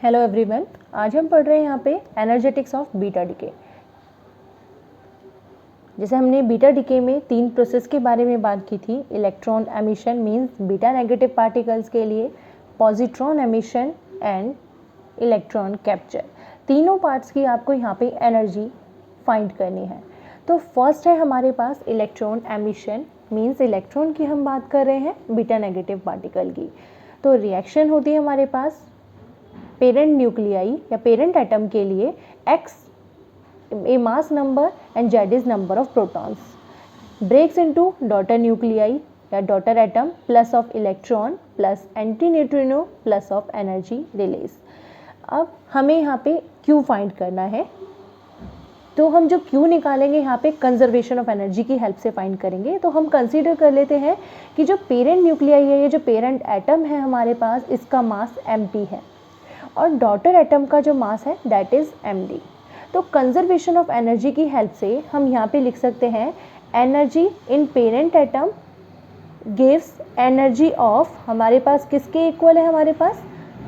Hello everyone, आज हम पढ़ रहे हैं यहाँ पे एनर्जेटिक्स ऑफ बीटा डिके। जैसे हमने बीटा डिके में 3 प्रोसेस के बारे में बात की थी। Electron emission means beta negative particles के लिए, positron emission and electron capture. तीनों पार्ट्स की आपको यहाँ पे एनर्जी फाइंड करनी है। तो फर्स्ट है हमारे पास इलेक्ट्रॉन एमिशन मींस इलेक्ट्रॉन की हम बात कर रहे हैं बीटा नेगेटिव पार्टिकल की। तो रिएक्शन होती है हमारे पास पेरेंट न्यूक्लियाई या पेरेंट एटम के लिए x a mass number and z is number of protons breaks into daughter nuclei या daughter atom plus of electron plus antineutrino plus of energy release। अब हमें यहाँ पे Q फाइंड करना है, तो हम जो Q निकालेंगे यहाँ पे कंजर्वेशन ऑफ एनर्जी की हेल्प से फाइंड करेंगे। तो हम कंसीडर कर लेते हैं कि जो पेरेंट न्यूक्लियाई है, ये जो पेरेंट एटम है हमारे पास, इसका मास mp है और डॉटर एटम का जो मास है दैट इज md। तो कंजर्वेशन ऑफ एनर्जी की हेल्प से हम यहाँ पे लिख सकते हैं energy in parent atom gives energy of, हमारे पास किसके इक्वल है, हमारे पास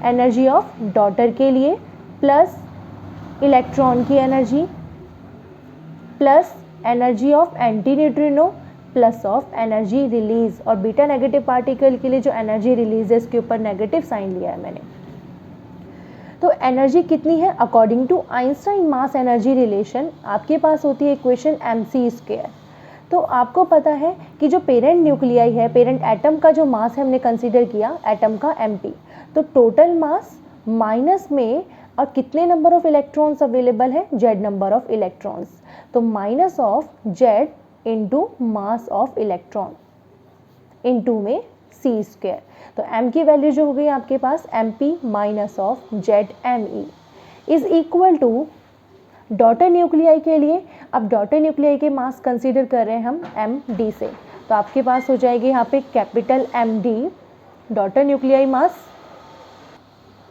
एनर्जी ऑफ डॉटर के लिए प्लस इलेक्ट्रॉन की energy plus energy of anti neutrino plus of energy release. और बीटा नेगेटिव पार्टिकल के लिए जो एनर्जी रिलीज है इसके ऊपर नेगेटिव साइन लिया है मैंने। तो एनर्जी कितनी है according to Einstein mass energy relation, आपके पास होती है इक्वेशन mc²। तो आपको पता है कि जो पेरेंट न्यूक्लियाई है, पेरेंट एटम का जो मास है हमने कंसीडर किया एटम का mp। तो टोटल मास माइनस में और कितने नंबर ऑफ इलेक्ट्रॉन्स अवेलेबल है, z नंबर ऑफ इलेक्ट्रॉन्स। तो minus of z into mass of electron into में c²। तो m की वैल्यू जो हो गई आपके पास mp minus of ZME is equal to daughter nuclei के लिए। अब डॉटर न्यूक्लियाई के मास कंसीडर कर रहे हैं हम md से, तो आपके पास हो जाएगी यहाँ पे capital md daughter nuclei mass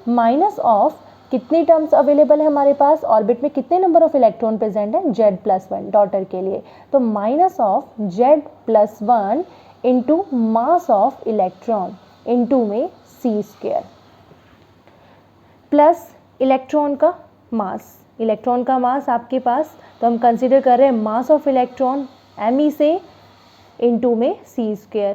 minus of कितनी टर्म्स अवेलेबल है हमारे पास, ऑर्बिट में कितने नंबर ऑफ इलेक्ट्रॉन प्रेजेंट है, z+1 डॉटर के लिए। तो minus of z+1 into mass of electron into में c² प्लस इलेक्ट्रॉन का मास। इलेक्ट्रॉन का मास आपके पास, तो हम कंसीडर कर रहे हैं मास ऑफ इलेक्ट्रॉन me से इंटू में c²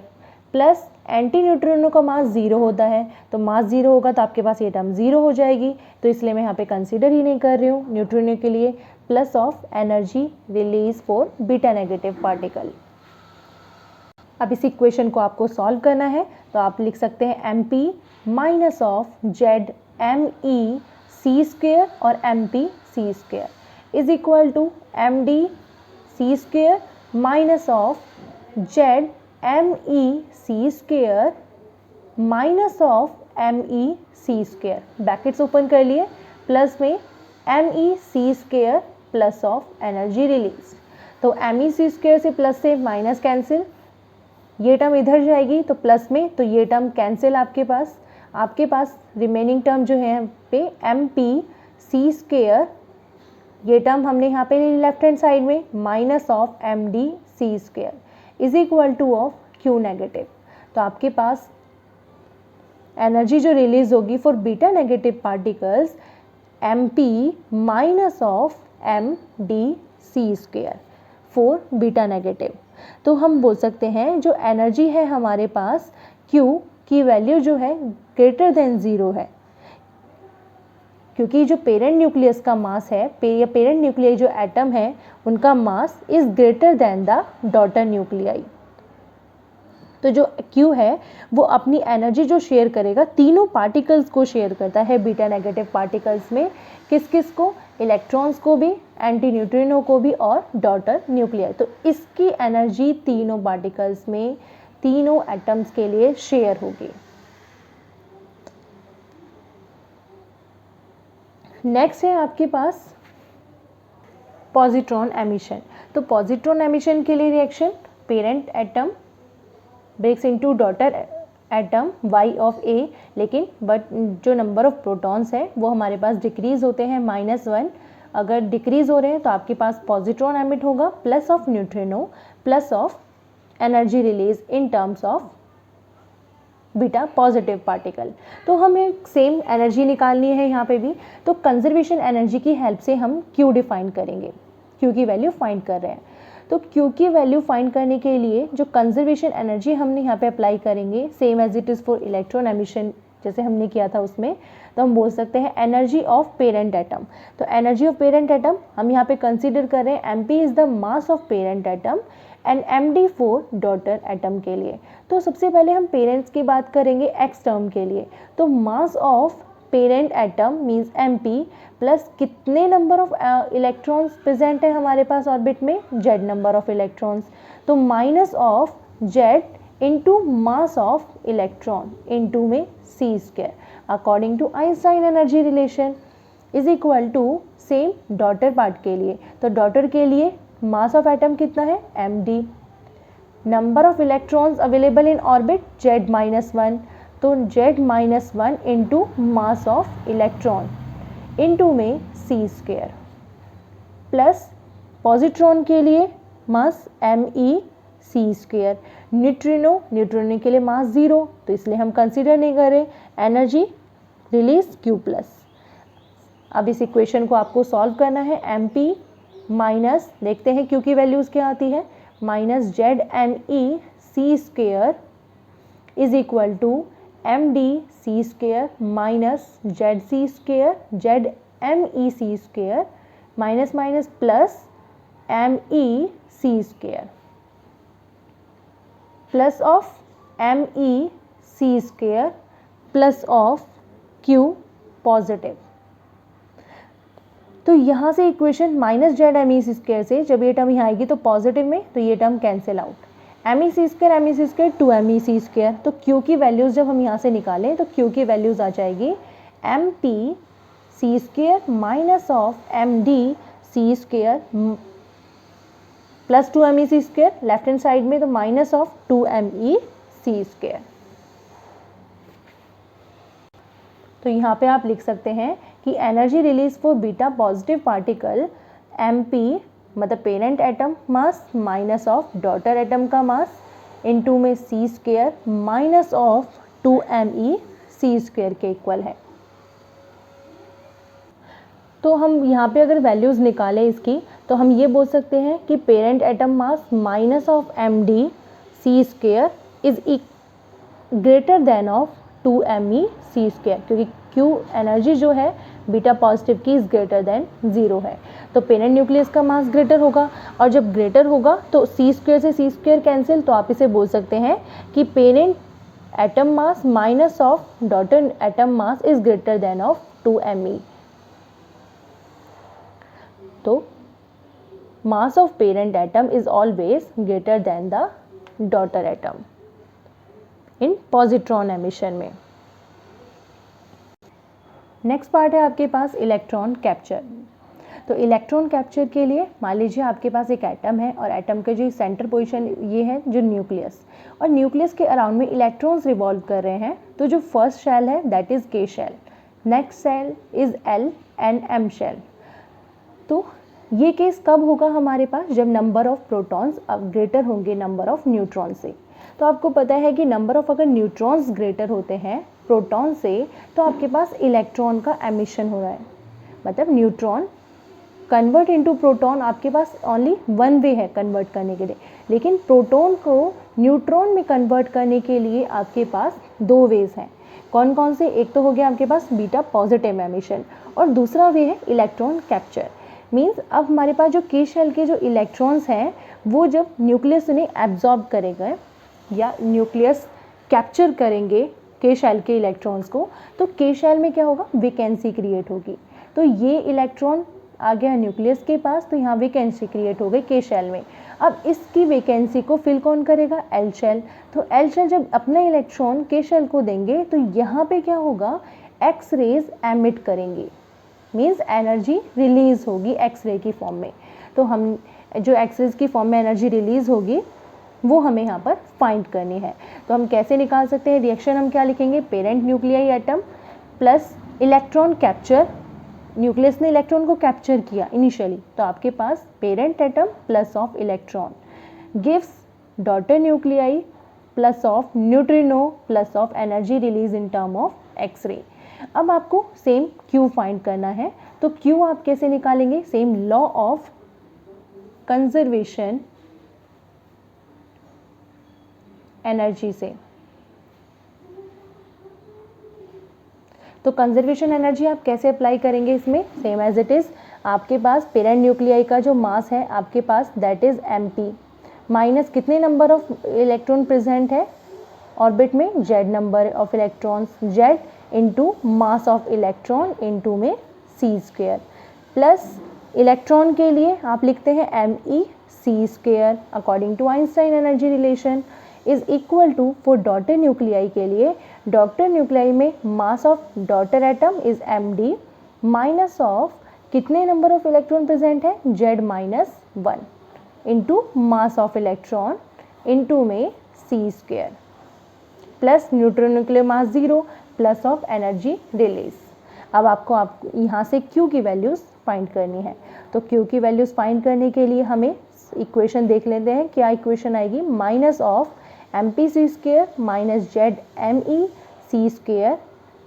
प्लस एंटी न्यूट्रिनो का मास 0 होता है, तो मास 0 होगा तो आपके पास ये टर्म 0 हो जाएगी, तो इसलिए मैं यहाँ पे कंसीडर ही नहीं कर रही हूँ न्यूट्रिनो के लिए। Plus of energy release for beta negative particle. अब इस इक्वेशन को आपको सॉल्व करना है, तो आप लिख सकते हैं mp minus of ZME c² और mp c² is equal to md c² minus of ZME c² minus of me c²। Brackets open कर लिए, प्लस में me c² plus of energy release. तो me c² से plus से minus cancel, ये term इधर जाएगी तो प्लस में, तो ये टर्म कैंसिल। आपके पास रिमेनिंग टर्म जो है पे mp c², ये टर्म हमने यहाँ पे लेफ्ट हैंड साइड में minus of md c² is equal two of q negative. तो आपके पास एनर्जी जो रिलीज होगी for beta negative particles mp minus of md c² for beta negative. तो हम बोल सकते हैं जो एनर्जी है हमारे पास Q की वैल्यू जो है ग्रेटर देन 0 है, क्योंकि जो पेरेंट न्यूक्लियस का मास है या पेरेंट न्यूक्लियाई जो एटम है उनका mass is greater than the daughter nuclei. तो जो Q है वो अपनी एनर्जी जो शेयर करेगा तीनों पार्टिकल्स को शेयर करता है बीटा नेगेटिव पार्टिकल्स में। किस किस को, इलेक्ट्रॉन्स को भी, एंटी न्यूट्रिनो को भी और डॉटर न्यूक्लियाई। तो इसकी एनर्जी तीनों पार्टिकल्स में, तीनों एटम्स के लिए शेयर होगी। नेक्स्ट है आपके पास पॉजिट्रॉन एमिशन। तो पॉजिट्रॉन एमिशन के लिए reaction parent atom breaks into daughter atom y of a, लेकिन बट जो नंबर ऑफ प्रोटॉन्स है वो हमारे पास डिक्रीज होते हैं -1। अगर डिक्रीज हो रहे हैं तो आपके पास पॉजिट्रॉन एमिट होगा plus of neutrino plus of energy release in terms of beta positive particle. तो हमें सेम एनर्जी निकालनी है यहाँ पे भी, तो कंजर्वेशन एनर्जी की हेल्प से हम Q डिफाइन करेंगे, Q की वैल्यू फाइंड कर रहे हैं। तो Q की वैल्यू फाइंड करने के लिए जो कंजर्वेशन एनर्जी हमने यहाँ पे अप्लाई करेंगे, same as it is for electron emission जैसे हमने किया था उसमें, तो हम बोल सकते हैं एनर्जी ऑफ पेरेंट एटम। तो एनर्जी ऑफ पेरेंट एटम हम यहाँ पे कंसीडर कर रहे हैं mp is the mass of parent atom and md for daughter atom के लिए। तो सबसे पहले हम पेरेंट्स की बात करेंगे x टर्म के लिए। तो mass of parent atom means mp plus कितने नंबर ऑफ इलेक्ट्रॉन्स प्रेजेंट है हमारे पास ऑर्बिट में, z नंबर ऑफ इलेक्ट्रॉन्स, तो minus of z into mass of electron into में c square according to Einstein energy relation is equal to same daughter part के लिए। तो डॉटर के लिए मास ऑफ एटम कितना है md, number of electrons available in orbit z-1, तो z-1 into mass of electron into में c square plus positron के लिए मास me c स्क्वायर, न्यूट्रिनो के लिए मास 0, तो इसलिए हम कंसीडर नहीं करें, एनर्जी रिलीज Q प्लस। अब इस इक्वेशन को आपको सॉल्व करना है, mp माइनस, देखते हैं Q की वैल्यूज़ क्या आती है, minus ZME c square is equal to md c square minus ZC square ZME c square minus minus plus ME c square plus of ME c square plus of Q positive. तो यहाँ से equation minus ZME c square से जब ये term यहाँ आएगी तो positive में, तो ये term cancel out, ME c square 2ME c square. तो Q की वैल्यूज़ जब हम यहाँ से निकालें तो Q की वैल्यूज़ आ जाएगी MP c square minus of MD c square plus 2ME c square, left hand side में तो minus of 2ME c square. तो यहाँ पे आप लिख सकते हैं कि energy release for beta positive particle mp मतलब parent atom mass minus of daughter atom का मास इनटू में c square minus of 2ME c square के इक्वल है। तो हम यहाँ पे अगर वैल्यूज़ निकालें इसकी, तो हम ये बोल सकते हैं कि parent atom mass minus of md c square is greater than of 2ME c square, क्योंकि Q एनर्जी जो है बीटा पॉजिटिव की इज ग्रेटर देन 0 है। तो पेरेंट न्यूक्लियस का मास ग्रेटर होगा, और जब ग्रेटर होगा तो c स्क्वायर से c स्क्वायर कैंसिल, तो आप इसे बोल सकते हैं कि parent atom mass minus of daughter atom mass is greater than of 2ME। तो mass of parent atom is always greater than the daughter atom in positron emission में। नेक्स्ट पार्ट है आपके पास इलेक्ट्रॉन कैप्चर। तो electron capture के लिए मान लीजिए आपके पास एक एटम है, और एटम के जो सेंटर पोजीशन ये है जो न्यूक्लियस, और न्यूक्लियस के अराउंड में इलेक्ट्रॉन्स रिवॉल्व कर रहे हैं। तो जो फर्स्ट शेल है that is K shell, next shell is L and M shell. तो ये केस कब होगा हमारे पास, जब नंबर ऑफ प्रोटॉन्स अब ग्रेटर होंगे नंबर ऑफ न्यूट्रॉन से। तो आपको पता है कि नंबर ऑफ अगर न्यूट्रॉन्स ग्रेटर होते हैं प्रोटॉन से, तो आपके पास इलेक्ट्रॉन का एमिशन हो रहा है, मतलब न्यूट्रॉन कन्वर्ट इनटू प्रोटॉन आपके पास ओनली वन वे है कन्वर्ट करने के लिए, लेकिन प्रोटॉन को न्यूट्रॉन में कन्वर्ट करने के लिए आपके पास दो वेज हैं। कौन कौन से, एक तो हो गया आपके पास बीटा पॉजिटिव एमिशन, और दूसरा वे है इलेक्ट्रॉन कैप्चर। मीन्स अब हमारे पास जो K शेल के जो इलेक्ट्रॉन्स हैं वो जब न्यूक्लियस उन्हें एब्जॉर्ब करेगा या न्यूक्लियस कैप्चर करेंगे K शेल के इलेक्ट्रॉन्स को, तो K शेल में क्या होगा, वैकेंसी क्रिएट होगी। तो ये इलेक्ट्रॉन आ गया न्यूक्लियस के पास, तो यहाँ वैकेंसी क्रिएट हो गई K शेल में। अब इसकी वैकेंसी को फिल कौन करेगा, L शेल। तो L शेल जब अपना इलेक्ट्रॉन K शेल को देंगे तो यहाँ पे क्या होगा, एक्स रेज एमिट करेंगे, मीन्स एनर्जी रिलीज होगी एक्स रे की फॉर्म में। तो हम जो एक्स रेज की फॉर्म में एनर्जी रिलीज होगी वो हमें यहाँ पर फाइंड करनी है। तो हम कैसे निकाल सकते हैं, रिएक्शन हम क्या लिखेंगे, parent nuclei atom plus electron capture, nucleus ने इलेक्ट्रॉन को कैप्चर किया इनिशियली, तो आपके पास parent atom plus of electron gives daughter nuclei plus of neutrino plus of energy release in term of X-ray. अब आपको सेम Q फाइंड करना है, तो Q आप कैसे निकालेंगे? Same law of conservation energy से। तो कंजर्वेशन एनर्जी आप कैसे अप्लाई करेंगे इसमें? सेम एज इट इज़, आपके पास पेरेंट न्यूक्लियाई का जो मास है आपके पास दैट इज़ mp माइनस कितने नंबर ऑफ इलेक्ट्रॉन प्रेजेंट है ऑर्बिट में? z number of electrons, z into mass of electron into में c स्क्वेयर, प्लस इलेक्ट्रॉन के लिए आप लिखते हैं me c square according to Einstein energy relation is equal to, for daughter nuclei के लिए, डॉटर न्यूक्लियाई में mass of daughter atom is md minus of कितने नंबर ऑफ इलेक्ट्रॉन प्रेजेंट है? z minus 1 into mass of electron into में c square plus nuclear mass 0 plus of energy release. अब आपको यहाँ से Q की values find करनी है, तो Q की वैल्यूज़ फाइंड करने के लिए हमें इक्वेशन देख लेते हैं। क्या इक्वेशन आएगी? Minus of mp c square minus z me c square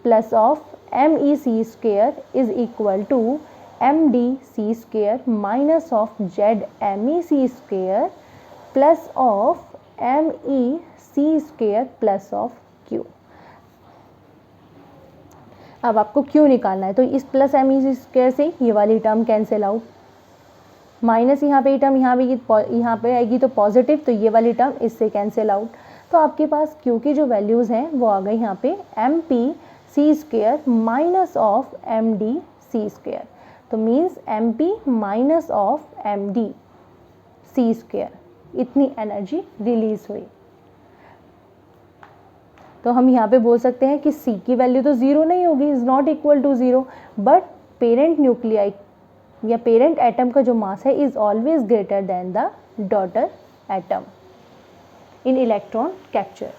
plus of me c square is equal to md c square minus of z me c square plus of me c square plus of q। अब आपको Q निकालना है, तो इस plus me c square से ये वाली term cancel out, minus यहाँ पे टर्म यहाँ पे आएगी तो पॉजिटिव, तो ये वाली टर्म इससे कैंसिल आउट। तो आपके पास Q की जो वैल्यूज़ हैं वो आ गई यहाँ पे mp c square minus of md c square, तो means mp minus of md c square, इतनी एनर्जी रिलीज हुई। तो हम यहाँ पे बोल सकते हैं कि C की वैल्यू तो ज़ीरो नहीं होगी, is not equal to zero, but parent nuclei या पेरेंट एटम का जो मास है is always greater than the daughter atom in electron capture.